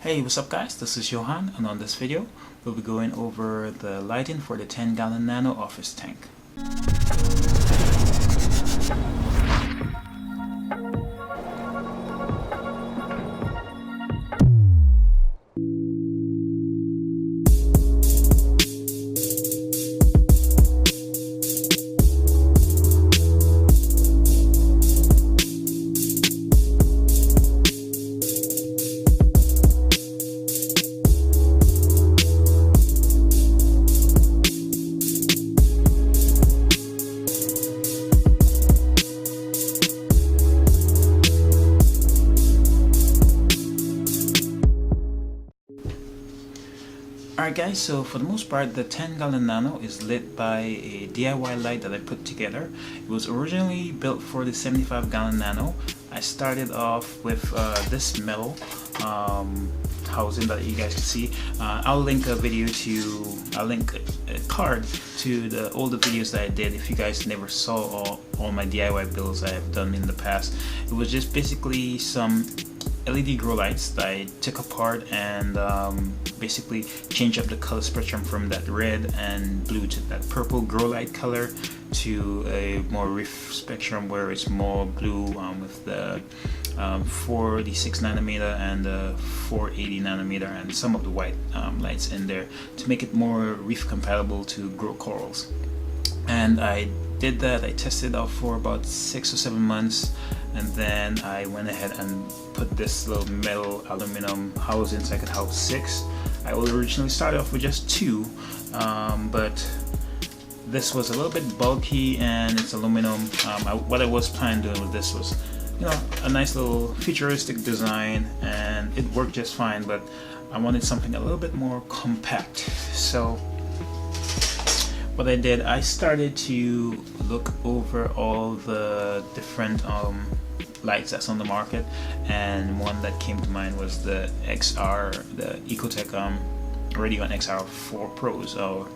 Hey, what's up guys, this is Johan, and on this video we'll be going over the lighting for the 10-gallon nano office tank. Alright guys, so for the most part the 10-gallon nano is lit by a DIY light that I put together. It was originally built for the 75-gallon nano. I started off with this metal housing that you guys can see. I'll link a card to the older videos that I did if you guys never saw all my DIY builds I have done in the past. It was just basically some LED grow lights that I took apart and basically changed up the color spectrum from that red and blue to that purple grow light color to a more Reef spectrum where it's more blue with the 46 nanometer and 480 nanometer and some of the white lights in there to make it more Reef compatible to grow corals. And I did that. I tested it out for about 6 or 7 months, and then I went ahead and put this little metal aluminum housing so I could house 6. I originally started off with just 2, but this was a little bit bulky and it's aluminum. What I was planning doing with this was, a nice little futuristic design, and it worked just fine, but I wanted something a little bit more compact. So what I did, I started to look over all the different lights that's on the market, and one that came to mind was the Ecotech Radeon XR4 Pros, or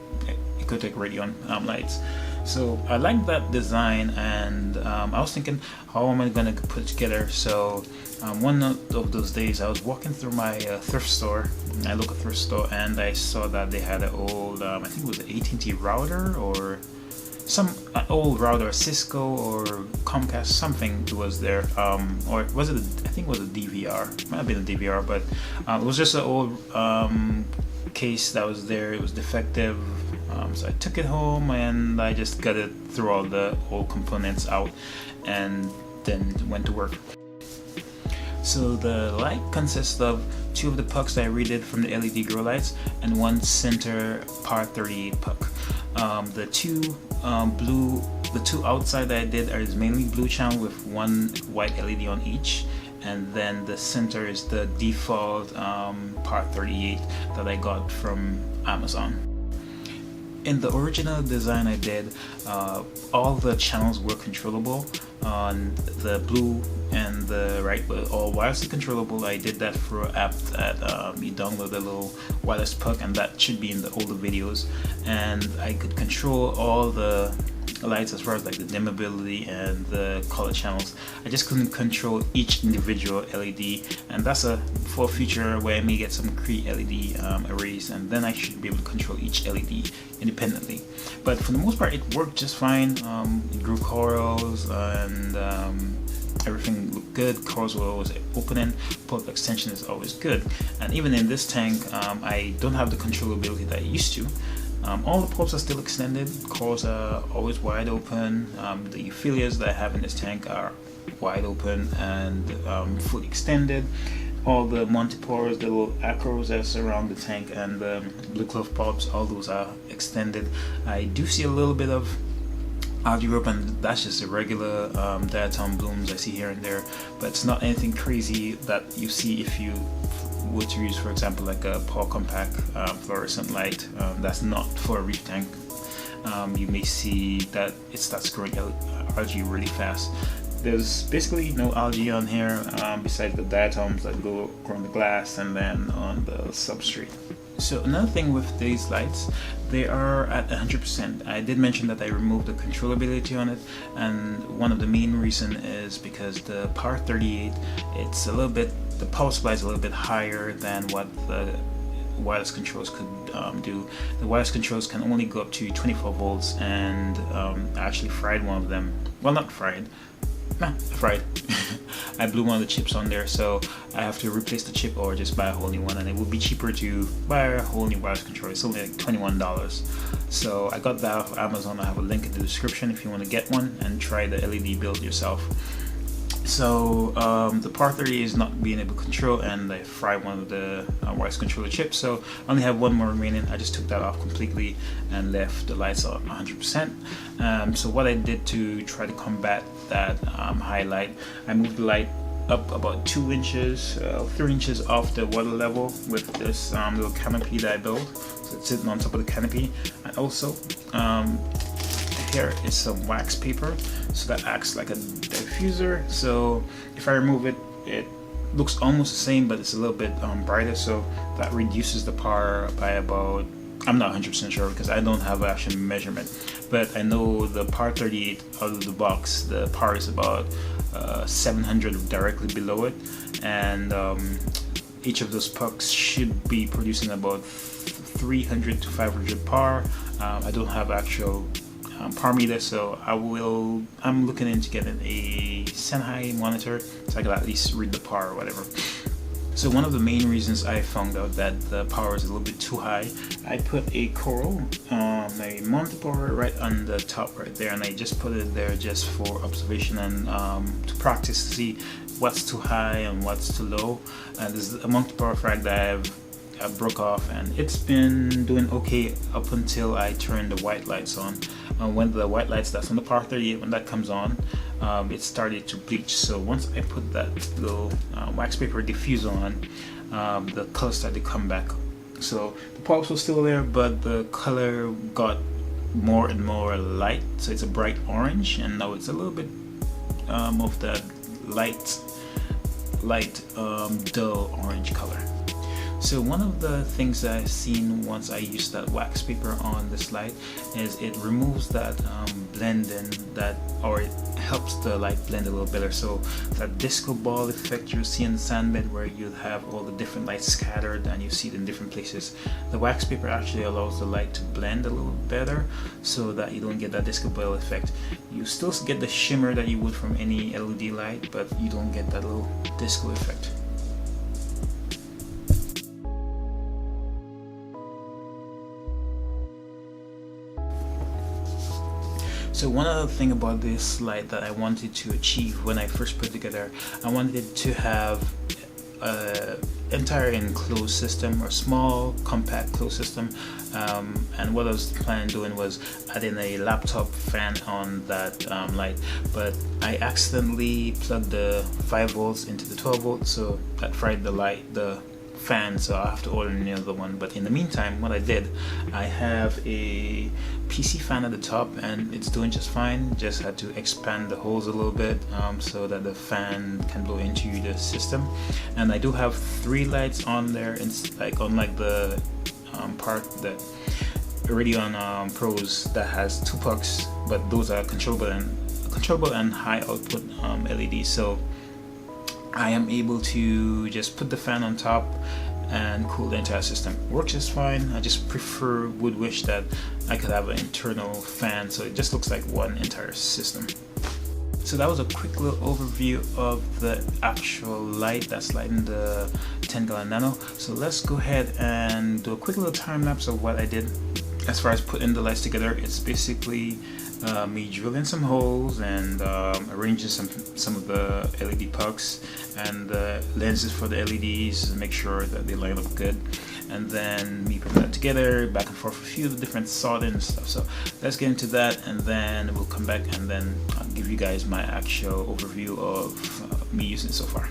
Ecotech Radeon lights. So I liked that design, and I was thinking, how am I gonna put it together? So one of those days I was walking through my thrift store, my local thrift store, and I saw that they had an old, I think it was an AT&T router or some old router, Cisco or Comcast, something was there, or was it? I think it was a DVR. It might have been a DVR, but it was just an old case that was there. It was defective, so I took it home and I just gutted through all the old components out, and then went to work. So the light consists of 2 of the pucks that I redid from the LED grow lights and 1 center par 38 puck. The 2 outside that I did is mainly blue channel with 1 white LED on each, and then the center is the default par 38 that I got from Amazon. In the original design I did, all the channels were controllable. On the blue and the right were all wirelessly controllable. I did that for an app that you download a little wireless puck, and that should be in the older videos, and I could control all the lights as far as like the dimmability and the color channels. I just couldn't control each individual LED, and that's for a future where I may get some LED arrays, and then I should be able to control each LED independently. But for the most part it worked just fine. It grew corals and everything looked good. Corals were always opening, pulp extension is always good, and even in this tank I don't have the controllability that I used to. All the pulps are still extended, corals are always wide open, the euphyllias that I have in this tank are wide open and fully extended. All the montipores, the little acros that surround the tank, and the blue clove pulps, all those are extended. I do see a little bit of algae rope, and that's just irregular diatom blooms I see here and there, but it's not anything crazy that you see if you were to use, for example, like a Paul Compact fluorescent light. That's not for a Reef tank. You may see that it starts growing algae really fast. There's basically no algae on here besides the diatoms that grow on the glass and then on the substrate. So another thing with these lights, they are at 100%. I did mention that I removed the controllability on it, and one of the main reason is because the Par 38, it's a little bit the power supply is a little bit higher than what the wireless controls could do. The wireless controls can only go up to 24 volts, and I actually fried one of them. Well, not fried. Nah, fried. I blew one of the chips on there, so I have to replace the chip or just buy a whole new one, and it would be cheaper to buy a whole new wireless controller. It's only like $21. So I got that off Amazon. I have a link in the description if you want to get one and try the LED build yourself. So the Power 30 is not being able to control, and I fried one of the wireless controller chips, so I only have one more remaining. I just took that off completely and left the lights on 100%. So what I did to try to combat that highlight, I moved the light up about 2 inches, 3 inches off the water level with this little canopy that I built. So it's sitting on top of the canopy, and also here is some wax paper, so that acts like a diffuser. So if I remove it, it looks almost the same, but it's a little bit brighter, so that reduces the power by about, I'm not 100% sure because I don't have an actual measurement, but I know the Power 38 out of the box, the power is about 700 directly below it, and each of those pucks should be producing about 300 to 500 power. I don't have actual power meter, so I'm looking into getting a Senhai monitor so I can at least read the power or whatever. So one of the main reasons I found out that the power is a little bit too high, I put a coral, a monitor right on the top right there, and I just put it there just for observation and to practice to see what's too high and what's too low. And this is a multi-power frag that I broke off, and it's been doing okay up until I turn the white lights on. When the white lights that's on the Power 38, when that comes on, it started to bleach. So once I put that little wax paper diffuser on, the color started to come back. So the power was still there, but the color got more and more light. So it's a bright orange, and now it's a little bit of that light dull orange color. So one of the things that I've seen once I use that wax paper on this light is it removes that blending, or it helps the light blend a little better. So that disco ball effect you see in the sandbed, where you have all the different lights scattered and you see it in different places, the wax paper actually allows the light to blend a little better so that you don't get that disco ball effect. You still get the shimmer that you would from any LED light, but you don't get that little disco effect. So one other thing about this light that I wanted to achieve when I first put it together, I wanted it to have an entire enclosed system, or small compact closed system, and what I was planning on doing was adding a laptop fan on that light, but I accidentally plugged the 5 volts into the 12 volts, so that fried the fan, so I have to order another one. But in the meantime, what I did, I have a PC fan at the top, and it's doing just fine. Just had to expand the holes a little bit so that the fan can blow into the system. And I do have 3 lights on there. It's like unlike the part that Radeon Pros that has 2 pucks, but those are controllable and high output LEDs. So I am able to just put the fan on top and cool the entire system. Works just fine. I just would wish that I could have an internal fan so it just looks like one entire system. So that was a quick little overview of the actual light that's lighting the 10-gallon Nano. So let's go ahead and do a quick little time lapse of what I did as far as putting the lights together. It's basically me drilling some holes and arranging some of the LED pucks and the lenses for the LEDs to make sure that they line up good, and then me putting that together back and forth, a few of the different soldering and stuff. So let's get into that, and then we'll come back and then I'll give you guys my actual overview of me using it so far.